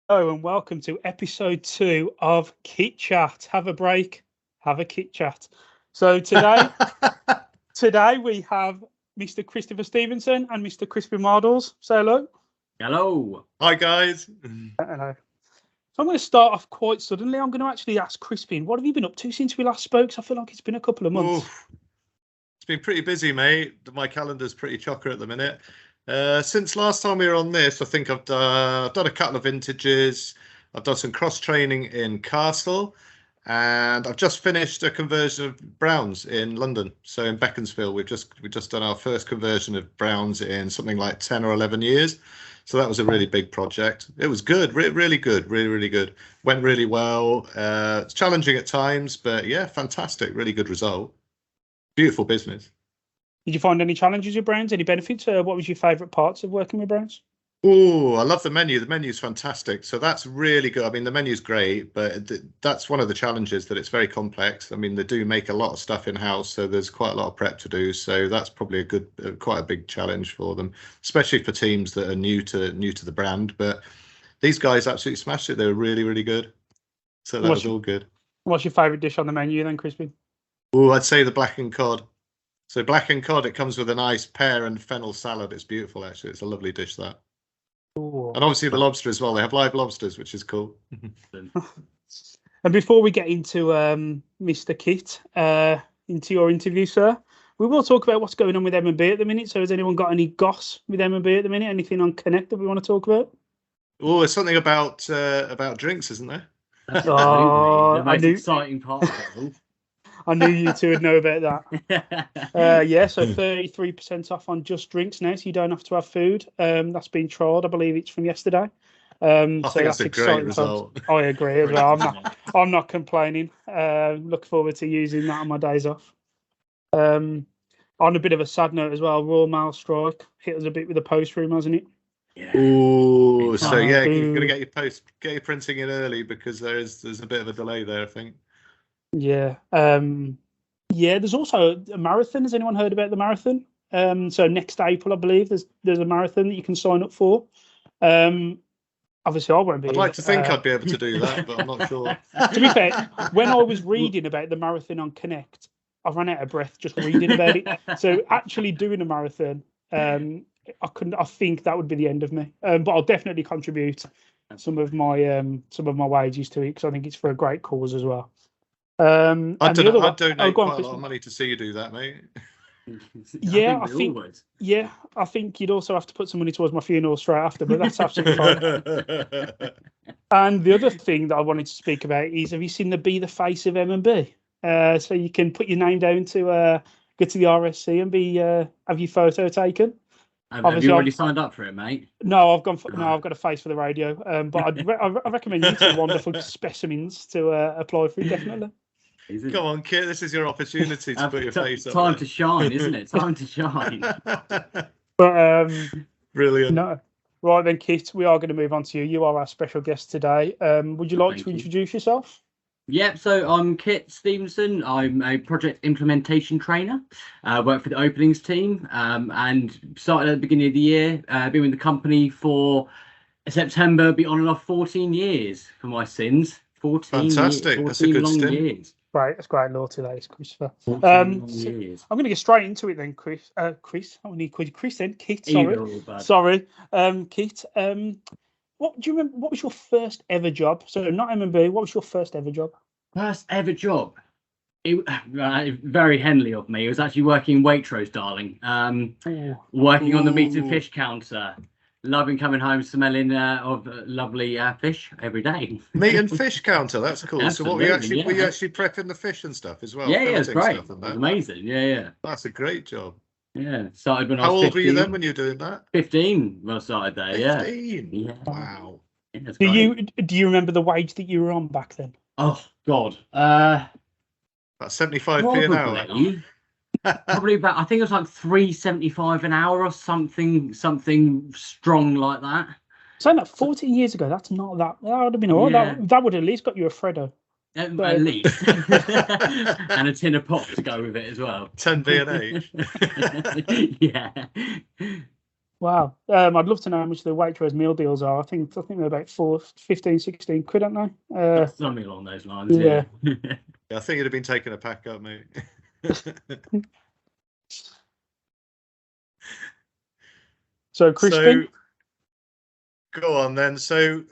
Hello and welcome to episode 2 of Kit-Khat. Have a break, have a Kit-Khat. So today we have Mr. Christopher Stephenson and Mr. Crispin Models. Say hello. Hello. Hi guys. Hello. So I'm going to start off quite suddenly. I'm going to actually ask Crispin, what have you been up to since we last spoke? So I feel like it's been a couple of months. It's been pretty busy, mate. My calendar's pretty chocker at the minute. Since last time we were on this, I think I've done a couple of vintages. I've done some cross training in Castle, and I've just finished a conversion of Browns in London. So in Beaconsfield, we've just done our first conversion of Browns in something like 10 or 11 years. So that was a really big project. It was good, really good, really good. Went really well. It's challenging at times, but yeah, fantastic, really good result. Beautiful business. Did you find any challenges with Browns? Any benefits? What was your favourite parts of working with Browns? Oh, I love the menu. The menu's fantastic. So that's really good. I mean, the menu's great, but that's one of the challenges, that it's very complex. I mean, they do make a lot of stuff in-house, so there's quite a lot of prep to do. So that's probably quite a big challenge for them, especially for teams that are new to the brand. But these guys absolutely smashed it. They were really good. So that was all good. What's your favourite dish on the menu then, Crispin? Oh, I'd say the blackened cod. So blackened cod, it comes with a nice pear and fennel salad. It's beautiful, actually. It's a lovely dish, that. Ooh. And obviously the lobster as well. They have live lobsters, which is cool. And before we get into Mr. Kit, into your interview, sir, we will talk about what's going on with M&B at the minute. So has anyone got any goss with M&B at the minute? Anything on Connect that we want to talk about? Oh, there's something about drinks, isn't there? Absolutely. The most exciting part of it all. I knew you two would know about that. Yeah, so 33% off on just drinks now, so you don't have to have food. That's been trialled. I believe it's from yesterday. I think that's a great result. I agree as well. I'm not complaining. Look forward to using that on my days off. On a bit of a sad note as well, Royal Mail strike hit us a bit with the post room, hasn't it? Yeah. Oh, so yeah, you're gonna get your printing in early, because there's a bit of a delay there, I think. Yeah. Yeah, there's also a marathon. Has anyone heard about the marathon? So next April, I believe, there's a marathon that you can sign up for. Obviously, I won't be. I'd like to think I'd be able to do that, but I'm not sure. To be fair, when I was reading about the marathon on Connect, I ran out of breath just reading about it. So actually doing a marathon, I think that would be the end of me. But I'll definitely contribute some of my wages to it, because I think it's for a great cause as well. I'd donate quite a lot of money to see you do that, mate. I think you'd also have to put some money towards my funeral straight after, but that's absolutely fine. And the other thing that I wanted to speak about is, have you seen the Be the Face of M&B? So you can put your name down to go to the RSC and have your photo taken. Have you already signed up for it, mate? No, I've got a face for the radio. But I recommend you two wonderful specimens to apply for it, definitely. Come on, Kit, this is your opportunity to put your face up. Time to shine, isn't it? Time to shine. But brilliant. No. Right then, Kit, we are going to move on to you. You are our special guest today. Would you like to introduce yourself? Yep, so I'm Kit Stephenson. I'm a project implementation trainer. I work for the openings team, and started at the beginning of the year. Been with the company for September, be on and off 14 years for my sins. 14 Fantastic. Years, 14 That's a good long stint. years. Right, that's great loyalty, that is, Christopher. So I'm going to get straight into it then, Chris. I need to call you Chris then. Kit, sorry. Kit. What do you remember? What was your first ever job? So not M&B. What was your first ever job? First ever job. Very Henley of me. It was actually working in Waitrose, darling. Working on the meat and fish counter. Loving coming home smelling of lovely fish every day. Meat and fish counter, that's cool. Absolutely, so what were you actually prepping the fish and stuff as well? Yeah, it's great. It was amazing. Yeah. That's a great job. Yeah, started when I was 15. How old were you then when you were doing that? 15 when I started there. 15? Yeah. Wow. Yeah, do you remember the wage that you were on back then? Oh God. About 75p an hour. Probably about, I think it was like $3.75 an hour or something strong like that. Saying that 14 years ago, that's not that. That would have been all right. That would have at least got you a Freddo. At least. And a tin of pop to go with it as well. 10p an each. Yeah. Wow. I'd love to know how much the Waitrose meal deals are. I think they're about 15, 16 quid, aren't they? Something along those lines. Yeah. Yeah. Yeah, I think you'd have been taking a pack up, mate. So, Crispin? So go on then. So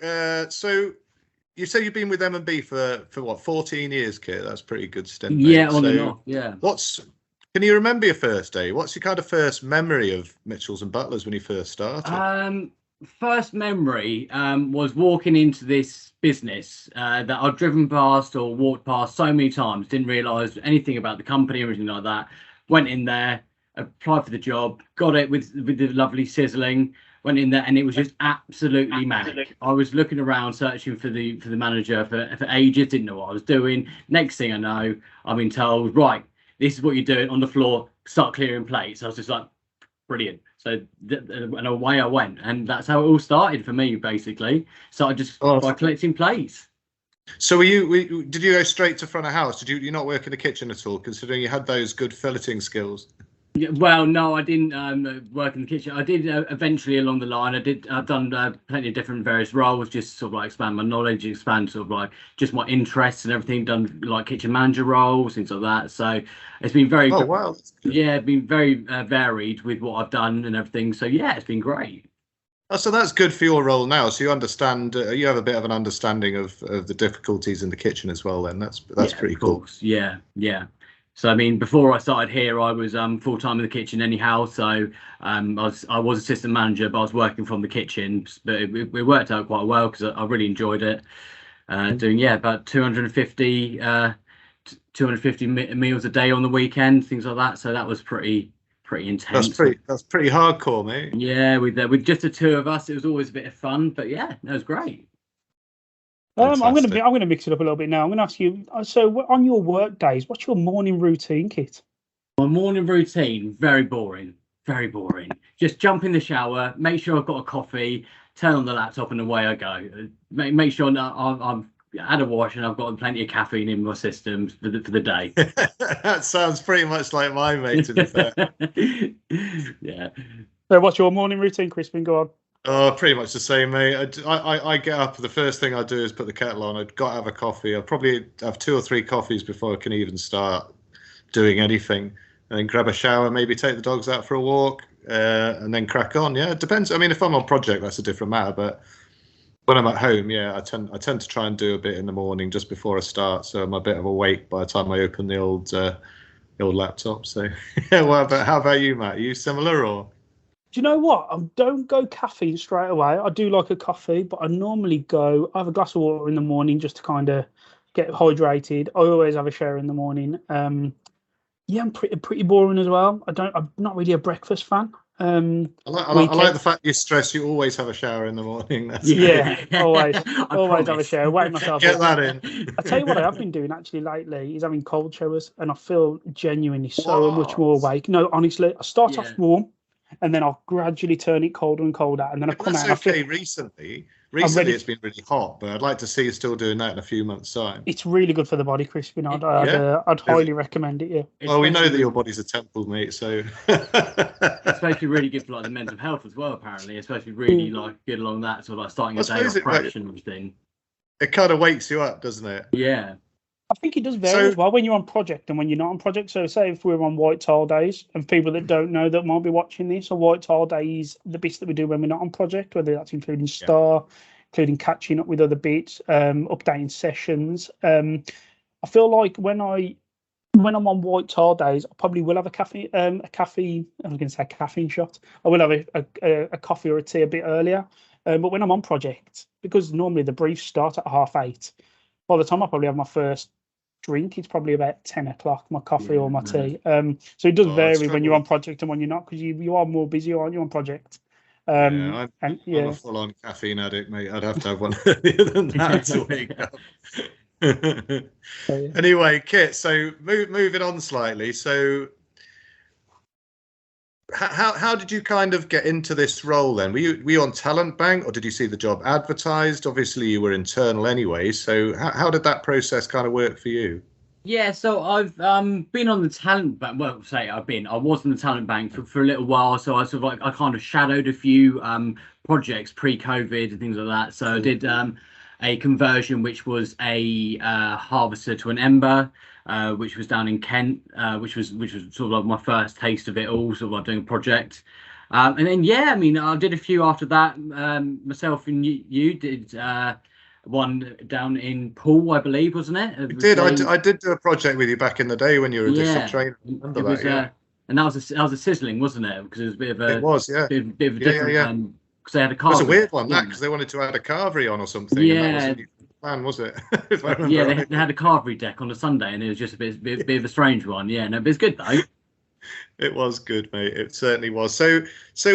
you say you've been with M&B for what, 14 years, Kit? That's pretty good stint, mate. Yeah, on and off. Yeah. Can you remember your first day? What's your kind of first memory of Mitchells and Butlers when you first started? First memory was walking into this business that I'd driven past or walked past so many times, didn't realise anything about the company or anything like that. Went in there, applied for the job, got it with the lovely sizzling. Went in there and it was just absolutely manic. I was looking around searching for the manager for ages, didn't know what I was doing. Next thing I know, I've been told, right, this is what you're doing on the floor, start clearing plates. I was just like, brilliant. So and away I went, and that's how it all started for me, basically. So I just by collecting plates. So did you go straight to front of house? Did you not work in the kitchen at all, considering you had those good filleting skills? Yeah, well, no, I didn't work in the kitchen. I did eventually along the line. I've done plenty of different various roles, just sort of like expand my knowledge, expand sort of like just my interests and everything. Done like kitchen manager roles, things like that. So it's been very, wow, yeah, been very varied with what I've done and everything. So yeah, it's been great. Oh, so that's good for your role now. So you understand, you have a bit of an understanding of the difficulties in the kitchen as well. Then that's pretty cool. Yeah, yeah. So I mean, before I started here, I was full time in the kitchen anyhow. So I was assistant manager, but I was working from the kitchen. But it worked out quite well because I really enjoyed it. Doing about 250 meals a day on the weekend, things like that. So that was pretty intense. That's pretty hardcore, mate. Yeah, with just the two of us, it was always a bit of fun. But yeah, that was great. I'm gonna mix it up a little bit now. I'm gonna ask you. So, on your work days, what's your morning routine, Kit? My morning routine, very boring. Very boring. Just jump in the shower, make sure I've got a coffee, turn on the laptop, and away I go. Make sure I've had a wash and I've got plenty of caffeine in my system for the day. That sounds pretty much like mine, mate. To be fair. Yeah. So, what's your morning routine, Crispin? Go on. Oh, pretty much the same, mate. I get up. The first thing I do is put the kettle on. I've got to have a coffee. I'll probably have 2 or 3 coffees before I can even start doing anything. And then grab a shower, maybe take the dogs out for a walk, and then crack on. Yeah, it depends. I mean, if I'm on project, that's a different matter. But when I'm at home, yeah, I tend to try and do a bit in the morning just before I start, so I'm a bit of awake by the time I open the old laptop. So, yeah. How about you, Matt? Are you similar or? Do you know what? I don't go caffeine straight away. I do like a coffee, but I normally I have a glass of water in the morning just to kind of get hydrated. I always have a shower in the morning. Yeah, I'm pretty boring as well. I'm not really a breakfast fan. I like the fact you stress you always have a shower in the morning. Always have a shower. Wake myself Get up. that in. I tell you what I have been doing actually lately is having cold showers, and I feel genuinely so much more awake. No, honestly, I start off warm, and then I'll gradually turn it colder and colder, and then I come out. That's okay. Recently it's been really hot, but I'd like to see you still doing that in a few months' time. It's really good for the body, Crispin. I'd highly recommend it. Yeah. Well, we know that your body's a temple, mate. So especially really good for like the mental health as well. Apparently, especially really like good along that sort of like starting a day off fresh and everything. It kind of wakes you up, doesn't it? Yeah. I think it does vary as well when you're on project and when you're not on project. So say if we're on white tile days, and people that don't know that might be watching this, a white tile day is the bits that we do when we're not on project, whether that's including including catching up with other bits, updating sessions. I feel like when I'm on white tile days, I probably will have a caffeine. I was going to say caffeine shot. I will have a coffee or a tea a bit earlier. But when I'm on project, because normally the briefs start at 8:30, by the time I probably have my first drink, it's probably about 10 o'clock, my coffee or my tea. So it does vary when you're on project and when you're not, because you are more busy, aren't you, on project? I'm a full-on caffeine addict, mate. I'd have to have one earlier than that to wake up. Anyway, Kit, so moving on slightly. So how did you kind of get into this role then? Were you on Talent Bank, or did you see the job advertised? Obviously, you were internal anyway. So how did that process kind of work for you? Yeah, so I've been on the talent bank. Well, I was on the talent bank for a little while. So I sort of like I kind of shadowed a few projects pre-COVID and things like that. So I did a conversion, which was a harvester to an ember, which was down in Kent, which was sort of like my first taste of it all, sort of like doing a project. And then yeah, I mean, I did a few after that. Myself and you did one down in Poole, I believe, wasn't it? You did. I did do a project with you back in the day when you were a district trainer. It was, and that was a sizzling, wasn't it? Because it was a bit of a. It was, yeah. Bit of a different. Because they had a carvery. It was a weird one, that, because they wanted to add a carvery on or something. Yeah. And that wasn't the plan, was it? Yeah, they had a carvery deck on a Sunday, and it was just a bit of a strange one. Yeah, no, but it's good though. It was good, mate. It certainly was. So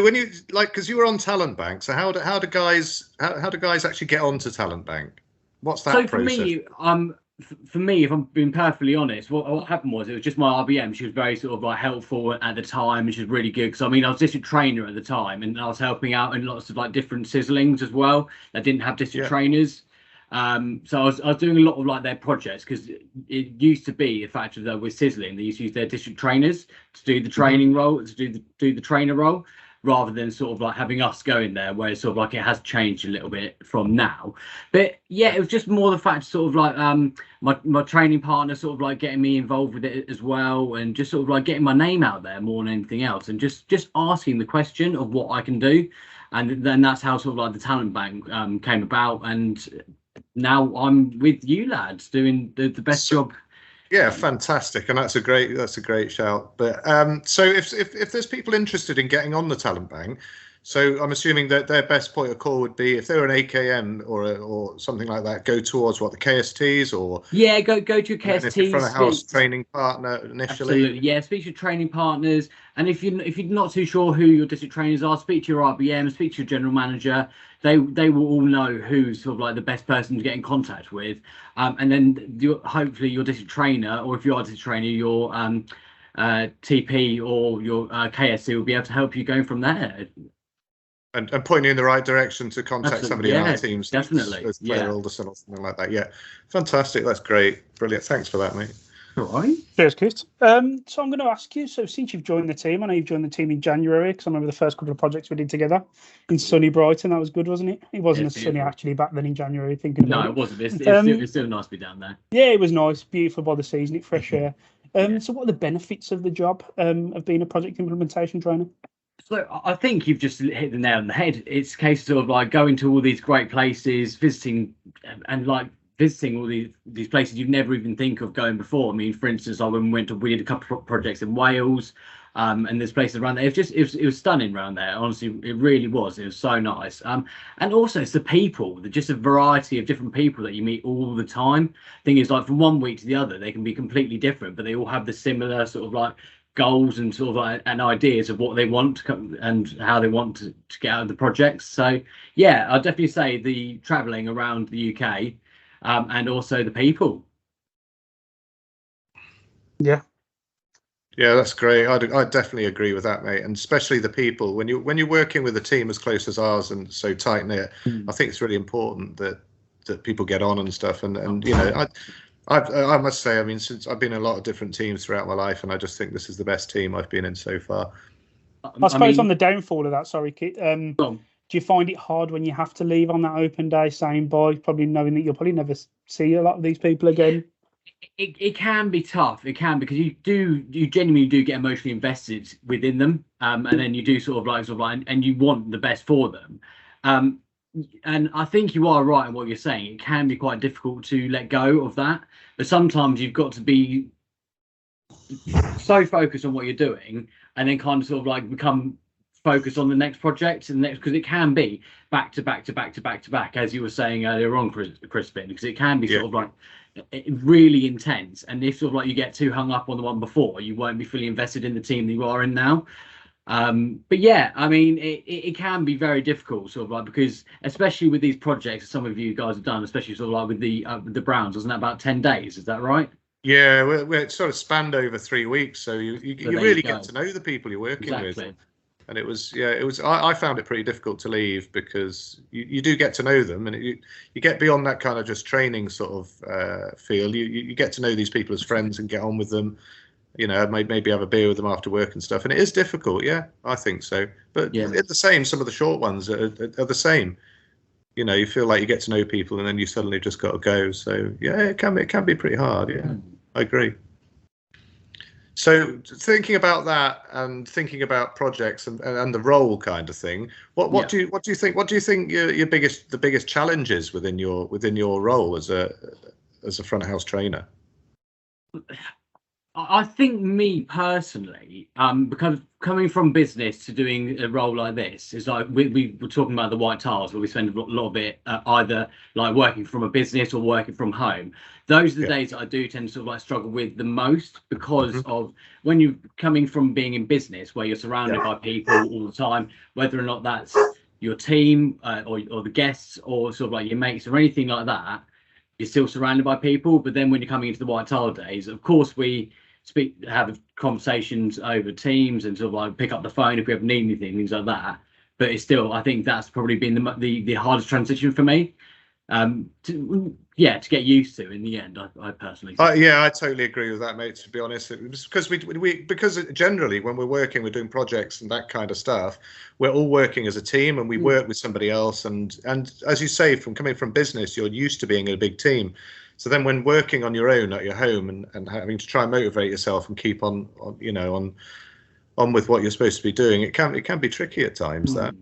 when you because you were on Talent Bank, so how do guys actually get onto Talent Bank? What's that process? For me, if I'm being perfectly honest, what happened was it was just my RBM. She was very sort of like helpful at the time, and she was really good. Because I mean, I was district trainer at the time, and I was helping out in lots of like different sizzlings as well. That didn't have district trainers. So I was doing a lot of like their projects, because it used to be the fact that with sizzling, they used to use their district trainers to do the training role, to do the trainer role, rather than sort of like having us go in there, where it's sort of like it has changed a little bit from now. But yeah, it was just more the fact sort of like my training partner sort of like getting me involved with it as well, and just sort of like getting my name out there more than anything else, and just asking the question of what I can do. And then that's how sort of like the talent bank came about, and now I'm with you lads doing the best job. Yeah, fantastic, and that's a great shout. But so if there's people interested in getting on the talent bank, so I'm assuming that their best point of call would be, if they're an AKM or something like that, go towards what, the KSTs, or go to a KST, front of house training partner initially. Absolutely, yeah. Speak to your training partners, and if you're not too sure who your district trainers are, speak to your RBM, speak to your general manager. They will all know who's sort of like the best person to get in contact with, and then hopefully your district trainer, or if you are a district trainer, your TP or your KSC will be able to help you going from there. And point you in the right direction to contact somebody in our teams. Definitely. As Claire Alderson or something like that. Yeah. Fantastic. That's great. Brilliant. Thanks for that, mate. All right. Cheers, Kit. So I'm going to ask you, so since you've joined the team, I know you've joined the team in January, because I remember the first couple of projects we did together in sunny Brighton. That was good, wasn't it? It wasn't as sunny actually back then in January, thinking about it. No, it wasn't. It's still nice to be down there. Yeah, it was nice. Beautiful by the sea, isn't it? Fresh air. So what are the benefits of the job of being a project implementation trainer? So I think you've just hit the nail on the head. It's a case of like going to all these great places, visiting all these places you'd never even think of going before. I mean, for instance, we did a couple of projects in Wales, and there's places around there. It was stunning around there. Honestly, it really was. It was so nice. And also it's the people, just a variety of different people that you meet all the time. Thing is, like from one week to the other, they can be completely different, but they all have the similar sort of like goals and sort of like and ideas of what they want and how they want to get out of the projects. So yeah, I'd definitely say the traveling around the UK, and also the people. Yeah, that's great. I definitely agree with that, mate. And especially the people, when you're working with a team as close as ours and so tight knit, I think it's really important that people get on and stuff. And you know, I must say, I mean, since I've been in a lot of different teams throughout my life, and I just think this is the best team I've been in so far. I suppose on the downfall of that, sorry, Kit, do you find it hard when you have to leave on that open day, saying bye, probably knowing that you'll probably never see a lot of these people again? It can be tough. It can, because you genuinely do get emotionally invested within them, and then you do sort of like, and you want the best for them. And I think you are right in what you're saying. It can be quite difficult to let go of that, but sometimes you've got to be so focused on what you're doing, and then kind of sort of like become focused on the next project and the next, because it can be back to back to back to back to back, as you were saying earlier on, Crispin, because it can be sort of like really intense. And if sort of like you get too hung up on the one before, you won't be fully invested in the team that you are in now. But yeah, I mean, it can be very difficult, sort of like, because especially with these projects some of you guys have done, especially sort of like with the Browns, wasn't that about 10 days? Is that right? Yeah, we're sort of spanned over 3 weeks, so you really get to know the people you're working with. And it was, yeah, it was. I found it pretty difficult to leave because you do get to know them, and you get beyond that kind of just training sort of feel. You get to know these people as friends and get on with them. You know, maybe have a beer with them after work and stuff. And it is difficult, yeah, I think so. But it's the same. Some of the short ones are the same. You know, you feel like you get to know people, and then you suddenly just got to go. So yeah, it can be pretty hard. Yeah, I agree. So thinking about that and thinking about projects and the role kind of thing, what do you think your the biggest challenges within your role as a front of house trainer? I think me personally, because coming from business to doing a role like this is like we were talking about the white tiles where we spend a lot of it either like working from a business or working from home. Those are the days that I do tend to sort of like struggle with the most because of when you're coming from being in business where you're surrounded by people all the time, whether or not that's your team or the guests or sort of like your mates or anything like that. You're still surrounded by people, but then when you're coming into the white tile days, of course we have conversations over Teams and sort of like pick up the phone if we ever need anything, things like that. But it's still, I think that's probably been the hardest transition for me. To get used to in the end. I personally think. Yeah, I totally agree with that, mate. To be honest, it's because because generally when we're working, we're doing projects and that kind of stuff. We're all working as a team, and we work with somebody else. And as you say, from coming from business, you're used to being in a big team. So then, when working on your own at your home and having to try and motivate yourself and keep on with what you're supposed to be doing, it can be tricky at times. That.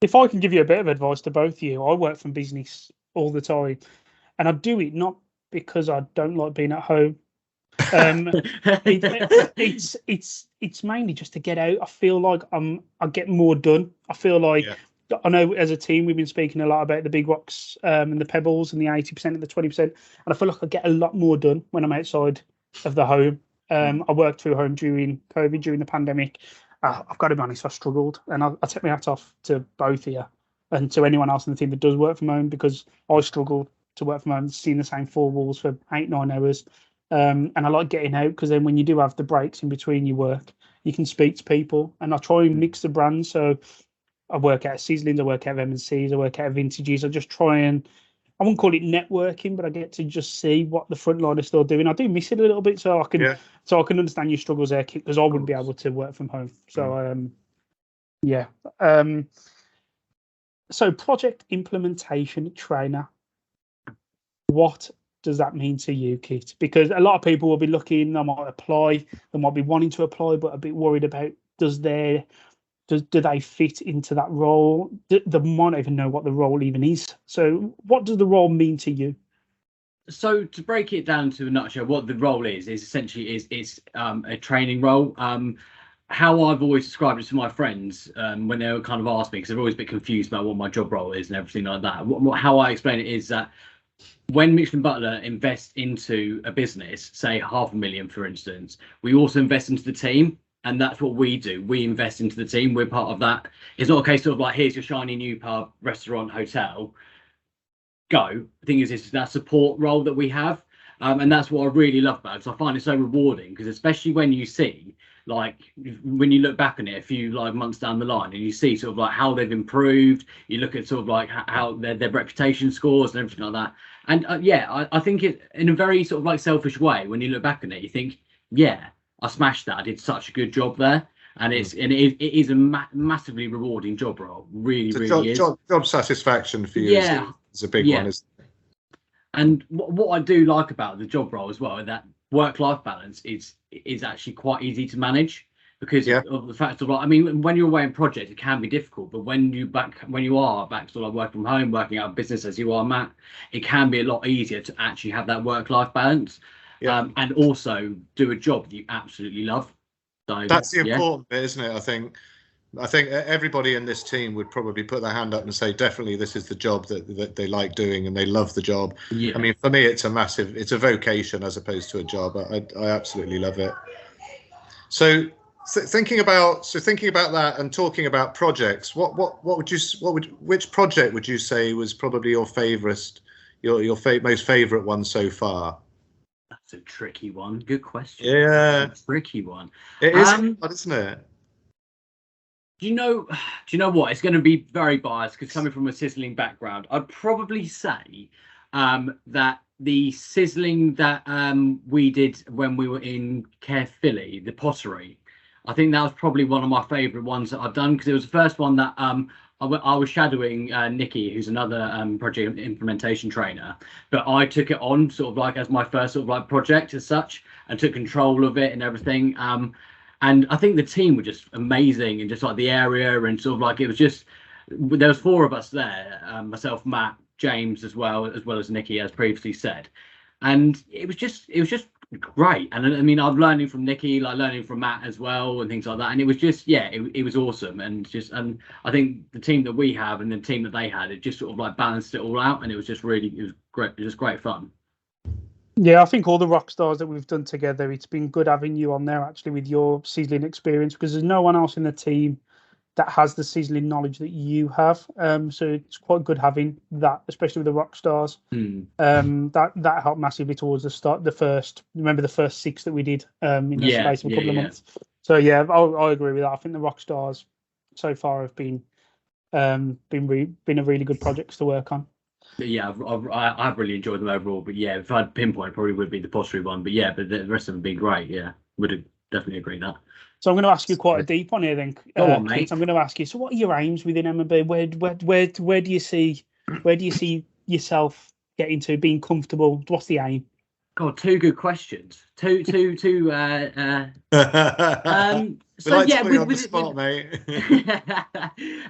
If I can give you a bit of advice to both of you, I work from business all the time, and I do it not because I don't like being at home. It's mainly just to get out. I feel like I get more done. I feel like I know as a team we've been speaking a lot about the big rocks and the pebbles and the 80% and the 20%, and I feel like I get a lot more done when I'm outside of the home. I worked through home during COVID, during the pandemic. I've got to be honest, I struggled, and I take my hat off to both of you and to anyone else in the team that does work from home, because I struggled to work from home, seeing the same four walls for 8-9 hours. And I like getting out, because then when you do have the breaks in between your work, you can speak to people. And I try and mix the brands. So I work out of Sizzlings, I work out of M&Cs, I work out of Vintages. I just try and, I wouldn't call it networking, but I get to just see what the front line is still doing. I do miss it a little bit, so I can understand your struggles there, because I wouldn't be able to work from home. So so project implementation trainer, what does that mean to you, Kit? Because a lot of people will be looking, they might apply, they might be wanting to apply, but a bit worried about do they fit into that role? They might not even know what the role even is. So what does the role mean to you? So to break it down to a nutshell, what the role is essentially it's a training role. How I've always described it to my friends when they were kind of asked me, because they're always a bit confused about what my job role is and everything like that. How I explain it is that when Michelin Butler invest into a business, say $500,000, for instance, we also invest into the team. And that's what we do. We invest into the team. We're part of that. It's not a case of like, here's your shiny new pub, restaurant, hotel, go. The thing is, it's that support role that we have. And that's what I really love about it. So I find it so rewarding, because especially when you see, like, when you look back on it a few like months down the line and you see sort of like how they've improved, you look at sort of like how their reputation scores and everything like that. And I think it in a very sort of like selfish way, when you look back on it, you think, yeah, I smashed that. I did such a good job there. And it is a massively rewarding job role. Really is. Job satisfaction for you is a big one, isn't it? And what I do like about the job role as well, that work-life balance is actually quite easy to manage, because of the fact of, like, I mean, when you're away in project, it can be difficult, but when you are back sort of working from home, working out of business as you are, Matt, it can be a lot easier to actually have that work-life balance. And also do a job that you absolutely love. So that's the important bit, isn't it? I think everybody in this team would probably put their hand up and say, definitely, this is the job that they like doing and they love the job. I mean, for me, it's a vocation as opposed to a job. I absolutely love it. So thinking about that and talking about projects, which project would you say was probably your favourite, your most favourite one so far? That's a tricky one. Good question. Yeah, that's a tricky one. It is hard, isn't it? Do you know? Do you know what? It's going to be very biased because coming from a sizzling background, I'd probably say that the sizzling that we did when we were in Caerphilly, the pottery, I think that was probably one of my favourite ones that I've done because it was the first one that I was shadowing Nikki, who's another project implementation trainer, but I took it on sort of like as my first sort of like project as such and took control of it and everything. And I think the team were just amazing and just like the area and sort of like it was just there was 4 of us there, myself, Matt, James as well as Nikki, as previously said, and it was just great. And I mean, I'm learning from Nikki, like learning from Matt as well and things like that, and it was just it was awesome. And I think the team that we have and the team that they had, it just sort of like balanced it all out, and it was great. It was just great fun. Yeah, I think all the rock stars that we've done together, it's been good having you on there actually with your sizzling experience because there's no one else in the team that has the sizzling knowledge that you have. So it's quite good having that, especially with the rock stars. That helped massively towards the start. The first 6 that we did in the space of a couple of months. So yeah, I agree with that. I think the rock stars so far have been a really good projects to work on. But yeah, I've really enjoyed them overall. But yeah, if I'd pinpoint, it probably would be the pottery one. But yeah, but the rest of them have been great. Yeah, would definitely agree that. So I'm going to ask you quite a deep one here, then. Go on, mate. Kit, I'm going to ask you. So, what are your aims within M&B? Where do you see yourself getting to? Being comfortable? What's the aim? God, 2 good questions. Two. So yeah, with the spot, mate.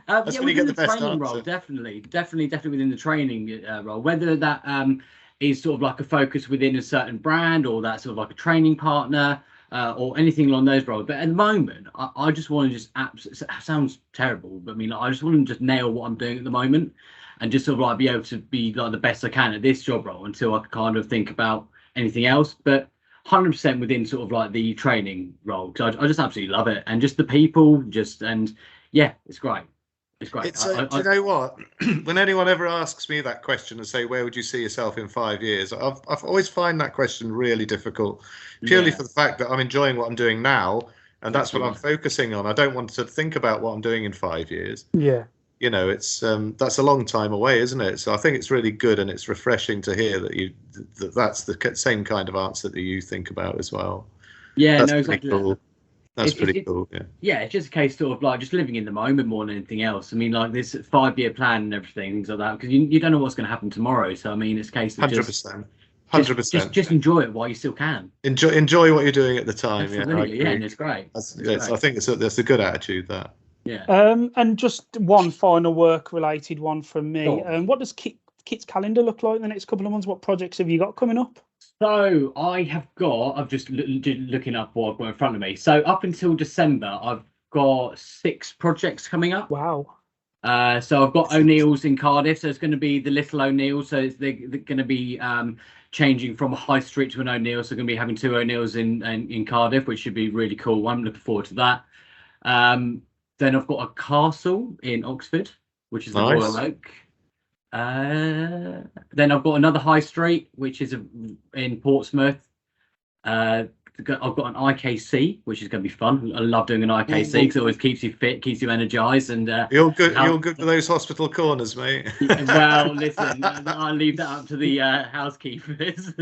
That's when you get the best answer. Role, definitely within the training role. Whether that is sort of like a focus within a certain brand or that's sort of like a training partner. Or anything along those roles, but at the moment, I just want to it sounds terrible, but I mean, I just want to just nail what I'm doing at the moment, and just sort of like be able to be like the best I can at this job role until I kind of think about anything else. But 100% within sort of like the training role, because I just absolutely love it, and just the people, and yeah, it's great. It's great. Do you know what? When anyone ever asks me that question and say, where would you see yourself in 5 years? I've always find that question really difficult, purely for the fact that I'm enjoying what I'm doing now. And that's what I'm focusing on. I don't want to think about what I'm doing in 5 years. Yeah. You know, it's that's a long time away, isn't it? So I think it's really good and it's refreshing to hear that that's the same kind of answer that you think about as well. Yeah, that's no, exactly. Cool. That's pretty cool. Yeah, it's just a case sort of like just living in the moment more than anything else. I mean, like this 5-year plan and everything, things like that, because you don't know what's going to happen tomorrow. So I mean, it's a case of 100%. Just enjoy it while you still can. Enjoy what you're doing at the time. Absolutely, and it's great. I think that's a good attitude. That. Yeah. And just one final work-related one from me. What does Kit's calendar look like in the next couple of months? What projects have you got coming up? So I'm just looking up what I've got in front of me. So up until December, I've got 6 projects coming up. Wow. So I've got O'Neill's in Cardiff. So it's going to be the little O'Neill. So they're going to be changing from a high street to an O'Neill. So we're going to be having 2 O'Neills in Cardiff, which should be really cool. I'm looking forward to that. Then I've got a castle in Oxford, which is the Royal Oak. Then I've got another high street, which is in Portsmouth. I've got an IKC, which is going to be fun. I love doing an IKC because it always keeps you fit, keeps you energized, and you're good. You're good for those hospital corners, mate. Well, listen, I'll leave that up to the housekeepers.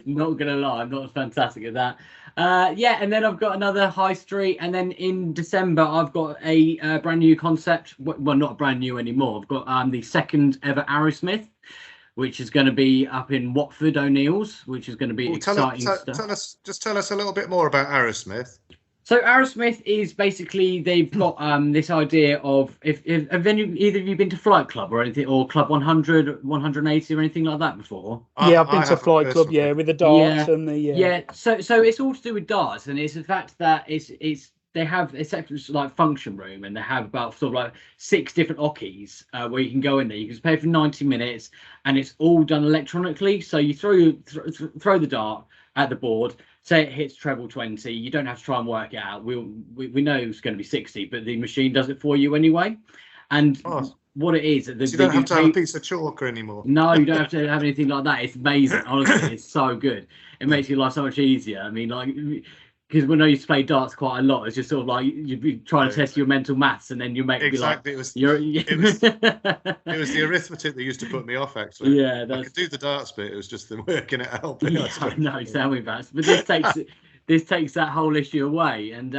Not gonna lie, I'm not fantastic at that. And then I've got another high street, and then in December I've got a brand new concept. Well, not brand new anymore. I've got the second ever Aerosmith, which is going to be up in Watford O'Neill's, which is going to be exciting stuff. Tell us a little bit more about Aerosmith. So Aerosmith is basically, they've got this idea of if either of you been to Flight Club or anything, or Club 100, 180 or anything like that before? Yeah, I've been to Flight Club, with the darts and the So it's all to do with darts, and it's the fact that they have a separate like function room, and they have about sort of like 6 different ockeys where you can go in there. You can pay for 90 minutes, and it's all done electronically. So you throw the dart at the board. Say it hits treble 20, you don't have to try and work it out. We know it's going to be 60, but the machine does it for you anyway. And what it is, so you don't have to have a piece of chalk anymore. No, you don't have to have anything like that. It's amazing, honestly. It's so good. It makes your life so much easier. I mean, like because when I used to play darts quite a lot, it's just sort of like you'd be trying to test your mental maths, and then your mate would be like, Exactly. It was the "You're." arithmetic that used to put me off, actually. Yeah, I could do the darts bit. It was just the working it out bit. Yeah, I know. Tell me about it. But this takes that whole issue away. And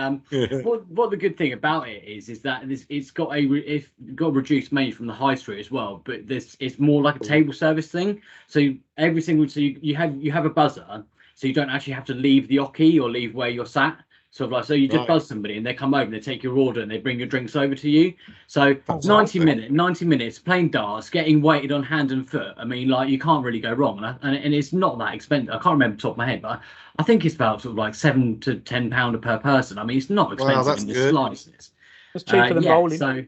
what the good thing about it is that it's got reduced mainly from the high street as well. But it's more like a table service thing. So every single you have a buzzer, so you don't actually have to leave the oche or leave where you're sat. Sort of like, so you just buzz somebody and they come over and they take your order and they bring your drinks over to you. So 90 minutes playing darts, getting weighted on hand and foot. I mean, like, you can't really go wrong. And it's not that expensive. I can't remember the top of my head, but I think it's about sort of like £7 to £10 per person. I mean, it's not expensive in the slightest. It's cheaper than bowling. So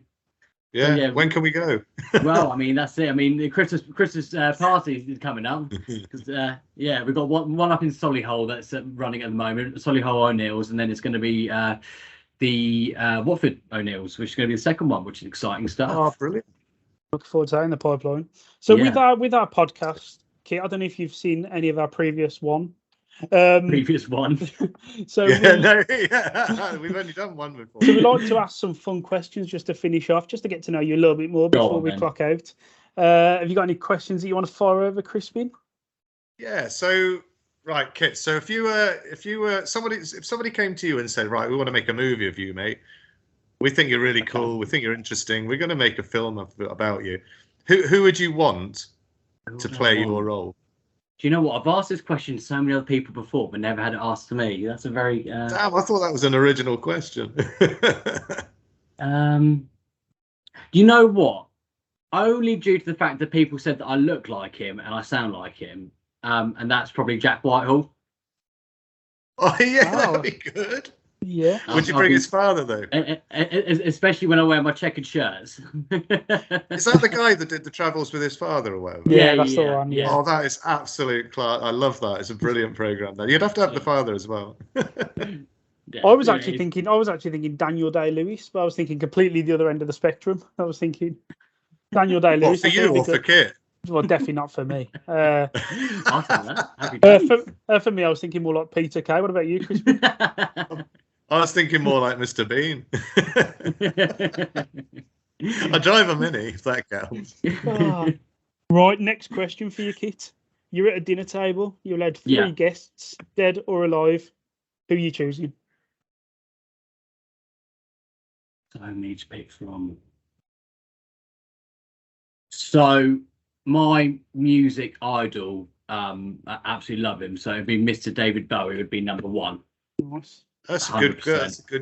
yeah, when can we go? Well, I mean, that's it. I mean, the Christmas party is coming up because we've got one up in Solihull that's running at the moment, Solihull O'Neill's, and then it's going to be the Watford O'Neill's, which is going to be the second one, which is exciting stuff. Oh, brilliant! Looking forward to that in the pipeline. So with our podcast, Kit, I don't know if you've seen any of our previous one. So we've only done one before. So we like to ask some fun questions just to finish off, just to get to know you a little bit more before we clock out. Have you got any questions that you want to fire over, Crispin? Yeah. So right, Kit. So if somebody came to you and said, right, we want to make a movie of you, mate. We think you're really cool. We think you're interesting. We're going to make a film about you. Who would you want to play your role? Do you know what? I've asked this question to so many other people before, but never had it asked to me. That's a very... Damn, I thought that was an original question. You know what? Only due to the fact that people said that I look like him and I sound like him, and that's probably Jack Whitehall. Oh, yeah, that'd be good. Yeah. Would you bring his father, though? Especially when I wear my checkered shirts. Is that the guy that did the travels with his father or whatever? Yeah, that's the one. Yeah. Oh, that is absolute class. I love that. It's a brilliant program. Though you'd have to have the father as well. I was actually thinking Daniel Day-Lewis, but I was thinking completely the other end of the spectrum. I was thinking Daniel Day-Lewis. What, for you or for Kit? Well, definitely not for me. I'll take that. For me, I was thinking more like Peter Kay. What about you, Crispin? I was thinking more like Mr. Bean. I drive a Mini, if that counts. Right, next question for you, Kit. You're at a dinner table. You're allowed 3 guests, dead or alive. Who are you choosing? So I need to pick from. So my music idol, I absolutely love him. So it'd be Mr. David Bowie would be number 1. Nice. That's a good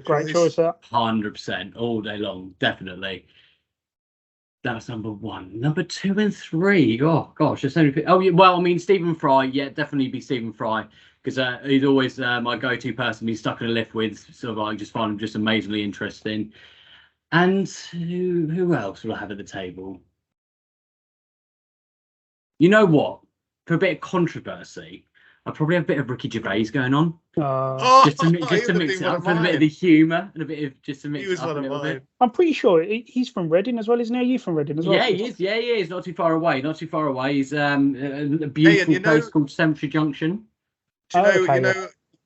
Great choice. 100% all day long, definitely. That's number 1. Number 2 and 3. Oh gosh, there's so many. Oh yeah, well, I mean Stephen Fry. Yeah, definitely be Stephen Fry because he's always my go-to person. He's stuck in a lift with. Sort of like just find him just amazingly interesting. And who else will I have at the table? You know what? For a bit of controversy, I'd probably have a bit of Ricky Gervais going on. Just to mix it up for a bit of the humour and a bit of just to mix it up a little bit. I'm pretty sure he's from Reading as well, isn't he? Are you from Reading as well? Yeah, he is. Yeah, he is. Not too far away. He's a beautiful place called Cemetery Junction.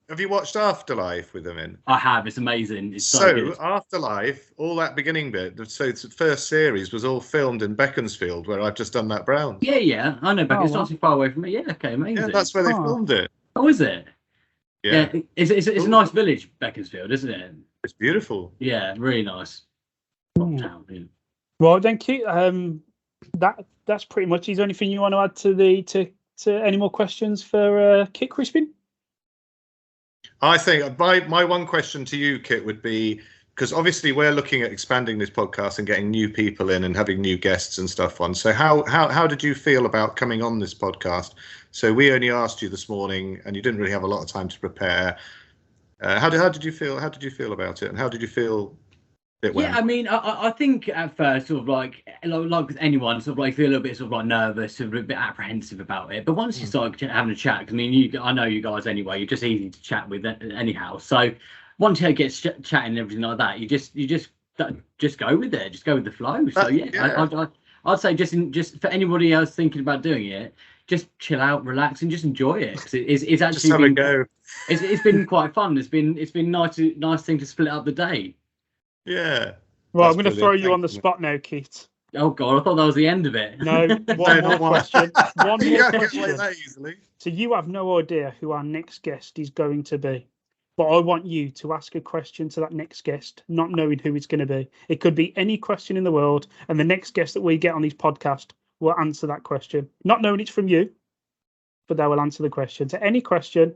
Have you watched Afterlife with him in? I have. It's amazing. It's so good. Afterlife, all that beginning bit, so the first series was all filmed in Beaconsfield, where I've just done that Brown. Yeah. I know Beaconsfield. It's not too far away from me. Yeah, okay, amazing. Yeah, that's where they filmed it. Oh, is it? Yeah. It's a nice village, Beaconsfield, isn't it? It's beautiful. Yeah, really nice. Town, yeah. Well, then, Kit, that's pretty much. Is there anything you want to add to any more questions for Kit Crispin? I think my one question to you, Kit, would be, because obviously we're looking at expanding this podcast and getting new people in and having new guests and stuff on. So how did you feel about coming on this podcast? So we only asked you this morning, and you didn't really have a lot of time to prepare. How did you feel? How did you feel about it? And how did you feel it went? Yeah, I mean, I think at first, sort of like with anyone, sort of like feel a little bit sort of like nervous, sort of a bit apprehensive about it. But once you start having a chat, 'cause I mean, I know you guys anyway. You're just easy to chat with anyhow. So once you get chatting and everything like that, you just go with it, just go with the flow. So I'd say just for anybody else thinking about doing it, just chill out, relax, and just enjoy it. 'Cause it's actually Just have a go. It's been quite fun. It's been nice thing to split up the day. Yeah. Right, I'm That's going to throw brilliant. you on the Thank you, spot now, Kit. Oh God, I thought that was the end of it. No, one more question. One You more can't get away question. that easily. So you have no idea who our next guest is going to be, but I want you to ask a question to that next guest, not knowing who it's going to be. It could be any question in the world, and the next guest that we get on this podcast will answer that question, not knowing it's from you, but they will answer the question. So any question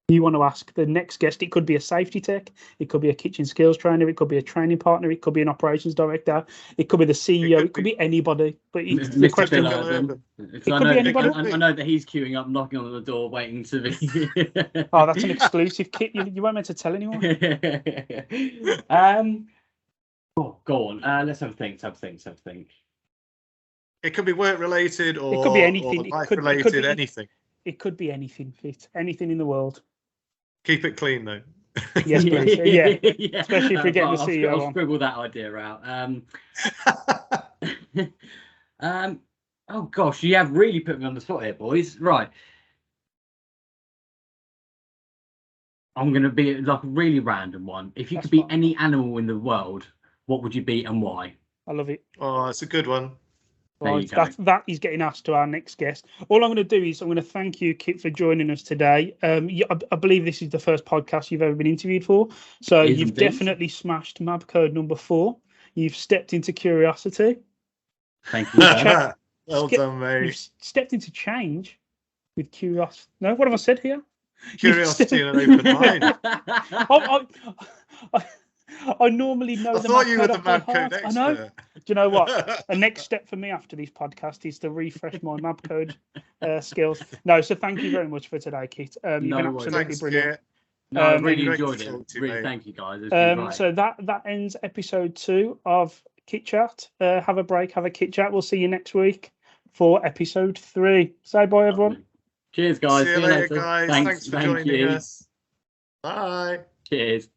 you want to ask the next guest, it could be a safety tech, it could be a kitchen skills trainer, it could be a training partner, it could be an operations director, it could be the CEO, it could be anybody. But it's the Mr. question. Bill Urban. It could be anybody. I know that he's queuing up, knocking on the door, waiting to be. Oh, that's an exclusive, Kit. You weren't meant to tell anyone. Oh, go on. Let's have a think. It could be work related or It could be anything. Or It life could- it could related, be- anything. It could be anything, Fit. Anything in the world. Keep it clean though. Yes, please. Yeah. Yeah. Especially if you're getting the I'll CEO on. scribble that idea out. Oh gosh, you have really put me on the spot here, boys. Right. I'm going to be like a really random one. If you That's could be fine. any animal in the world, what would you be and why? I love it. Oh, it's a good one. There you Right, go. that is getting asked to our next guest. All I'm going to do is I'm going to thank you, Kit, for joining us today. I believe this is the first podcast you've ever been interviewed for. So It is you've indeed. definitely smashed MAB code number 4. You've stepped into curiosity. Thank you. sir. Check. Well Skip- done, mate. You've stepped into change with curiosity. No, what have I said here? Curiosity and an open mind. I normally know I the thought MAB you were code the off by MAB code heart. I know. expert. Do you know what? The next step for me after this podcast is to refresh my MAB code skills. No, so thank you very much for today, Kit. You've No been worries. absolutely Thanks, brilliant. Kit. No, I Um, really great to enjoyed talk it. to you, Really, mate. thank you, guys. It's been great. So that ends episode 2 of Kit-Chat. Have a break, have a Kit-Chat. We'll see you next week for episode 3. Say bye, everyone. Cheers, guys. See you later, guys. Thanks for Thank joining you. us. Bye. Cheers.